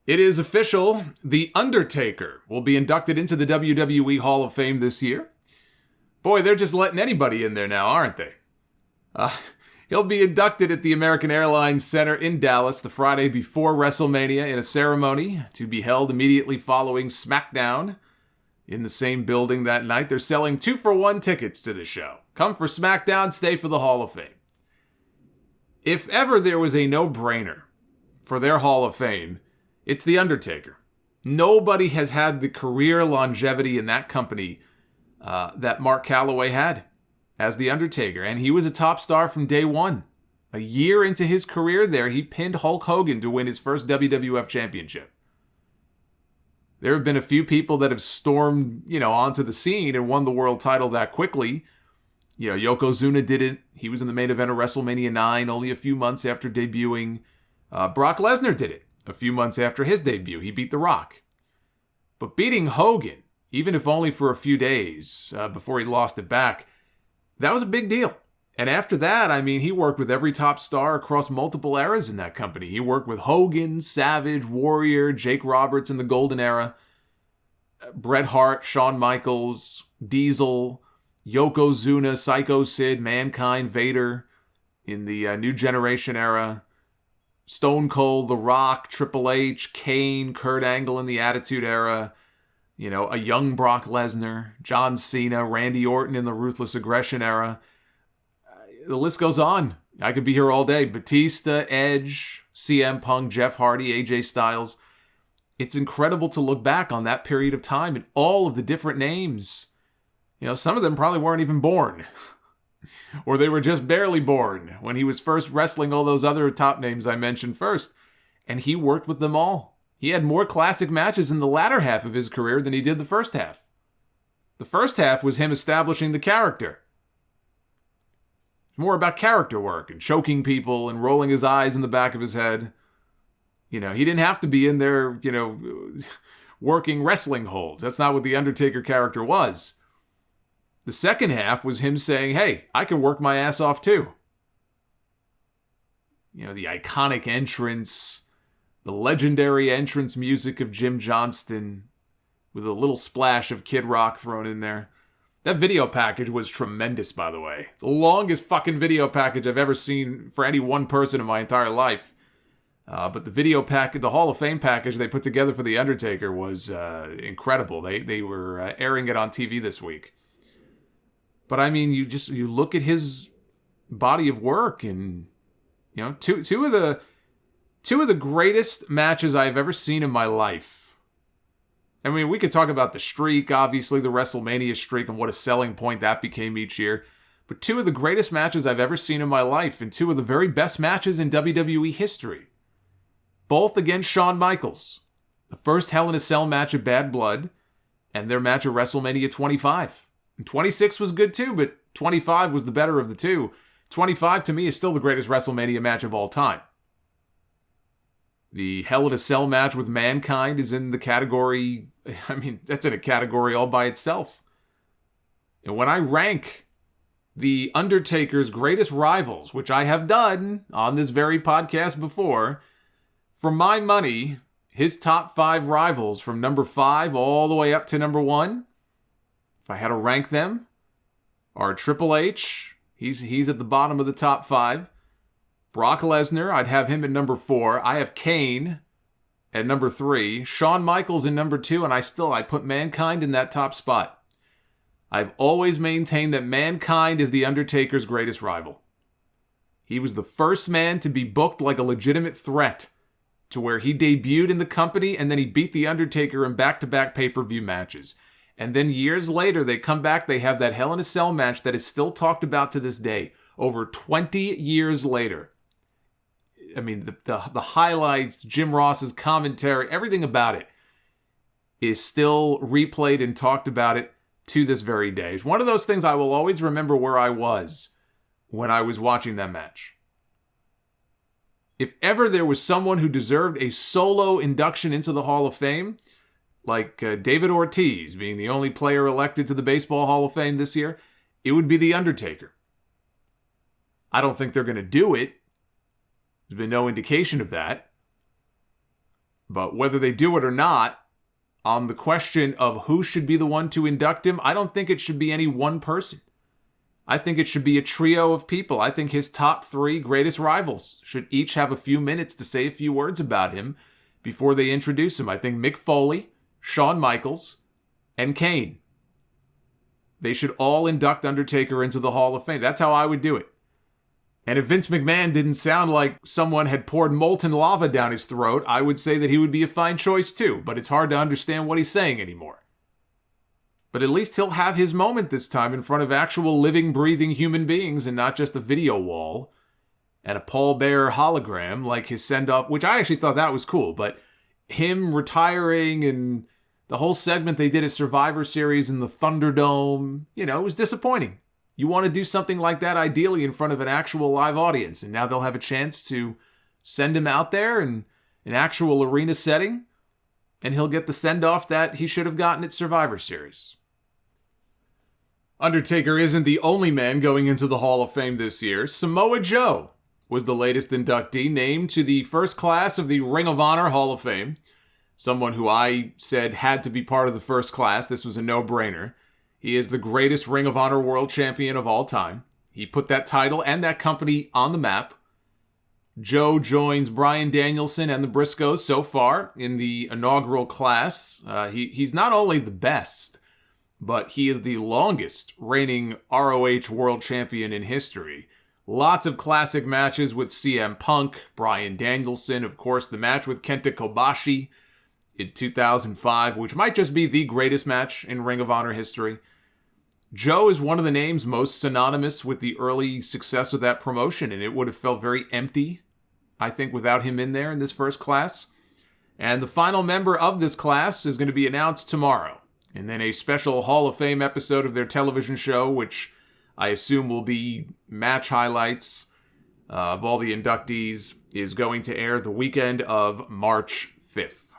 It is official. The Undertaker will be inducted into the WWE Hall of Fame this year. Boy, they're just letting anybody in there now, aren't they? He'll be inducted at the American Airlines Center in Dallas the Friday before Wrestlemania in a ceremony to be held immediately following SmackDown in the same building that night. They're selling 2-for-1 tickets to the show. Come for SmackDown, stay for the Hall of Fame. If ever there was a no-brainer for their Hall of Fame, it's The Undertaker. Nobody has had the career longevity in that company that Mark Calloway had as The Undertaker. And he was a top star from day one. A year into his career there, he pinned Hulk Hogan to win his first WWF championship. There have been a few people that have stormed, onto the scene and won the world title that quickly. Yokozuna did it. He was in the main event of WrestleMania 9 only a few months after debuting. Brock Lesnar did it a few months after his debut. He beat The Rock. But beating Hogan, even if only for a few days before he lost it back, that was a big deal. And after that, he worked with every top star across multiple eras in that company. He worked with Hogan, Savage, Warrior, Jake Roberts in the Golden Era, Bret Hart, Shawn Michaels, Diesel, Yokozuna, Psycho Sid, Mankind, Vader in the New Generation era, Stone Cold, The Rock, Triple H, Kane, Kurt Angle in the Attitude Era, a young Brock Lesnar, John Cena, Randy Orton in the Ruthless Aggression Era. The list goes on. I could be here all day. Batista, Edge, CM Punk, Jeff Hardy, AJ Styles. It's incredible to look back on that period of time and all of the different names. Some of them probably weren't even born. Or they were just barely born when he was first wrestling all those other top names I mentioned first. And he worked with them all. He had more classic matches in the latter half of his career than he did the first half. The first half was him establishing the character. It's more about character work and choking people and rolling his eyes in the back of his head. He didn't have to be in there, working wrestling holds. That's not what the Undertaker character was. The second half was him saying, hey, I can work my ass off too. The iconic entrance, the legendary entrance music of Jim Johnston with a little splash of Kid Rock thrown in there. That video package was tremendous, by the way. The longest fucking video package I've ever seen for any one person in my entire life. But the video package, the Hall of Fame package they put together for The Undertaker was incredible. They were airing it on TV this week. But you look at his body of work, and two of the greatest matches I've ever seen in my life. We could talk about the streak, obviously the WrestleMania streak, and what a selling point that became each year. But two of the greatest matches I've ever seen in my life, and two of the very best matches in WWE history. Both against Shawn Michaels. The first Hell in a Cell match of Bad Blood, and their match at WrestleMania 25. And 26 was good too, but 25 was the better of the two. 25 to me is still the greatest WrestleMania match of all time. The Hell in a Cell match with Mankind is in the category, that's in a category all by itself. And when I rank The Undertaker's greatest rivals, which I have done on this very podcast before, for my money, his top 5 rivals from number 5 all the way up to number 1, if I had to rank them, are Triple H. He's at the bottom of the top 5. Brock Lesnar, I'd have him at number 4. I have Kane at number 3. Shawn Michaels in number 2, and I put Mankind in that top spot. I've always maintained that Mankind is The Undertaker's greatest rival. He was the first man to be booked like a legitimate threat, to where he debuted in the company and then he beat The Undertaker in back-to-back pay-per-view matches. And then years later, they come back, they have that Hell in a Cell match that is still talked about to this day, over 20 years later. The highlights, Jim Ross's commentary, everything about it is still replayed and talked about it to this very day. It's one of those things I will always remember where I was when I was watching that match. If ever there was someone who deserved a solo induction into the Hall of Fame, like David Ortiz being the only player elected to the Baseball Hall of Fame this year, it would be The Undertaker. I don't think they're going to do it. There's been no indication of that. But whether they do it or not, on the question of who should be the one to induct him, I don't think it should be any one person. I think it should be a trio of people. I think his top 3 greatest rivals should each have a few minutes to say a few words about him before they introduce him. I think Mick Foley, Shawn Michaels, and Kane. They should all induct Undertaker into the Hall of Fame. That's how I would do it. And if Vince McMahon didn't sound like someone had poured molten lava down his throat, I would say that he would be a fine choice too, but it's hard to understand what he's saying anymore. But at least he'll have his moment this time in front of actual living, breathing human beings and not just a video wall and a Paul Bearer hologram like his send-off, which I actually thought that was cool, but him retiring and the whole segment they did at Survivor Series in the Thunderdome, it was disappointing. You want to do something like that ideally in front of an actual live audience, and now they'll have a chance to send him out there in an actual arena setting, and he'll get the send-off that he should have gotten at Survivor Series. Undertaker isn't the only man going into the Hall of Fame this year. Samoa Joe was the latest inductee named to the first class of the Ring of Honor Hall of Fame. Someone who I said had to be part of the first class. This was a no-brainer. He is the greatest Ring of Honor World Champion of all time. He put that title and that company on the map. Joe joins Bryan Danielson and the Briscoes so far in the inaugural class. He's not only the best, but he is the longest reigning ROH World Champion in history. Lots of classic matches with CM Punk, Bryan Danielson, of course, the match with Kenta Kobashi in 2005, which might just be the greatest match in Ring of Honor history. Joe is one of the names most synonymous with the early success of that promotion, and it would have felt very empty, I think, without him in there in this first class. And the final member of this class is going to be announced tomorrow. And then a special Hall of Fame episode of their television show, which I assume will be match highlights of all the inductees, is going to air the weekend of March 5th.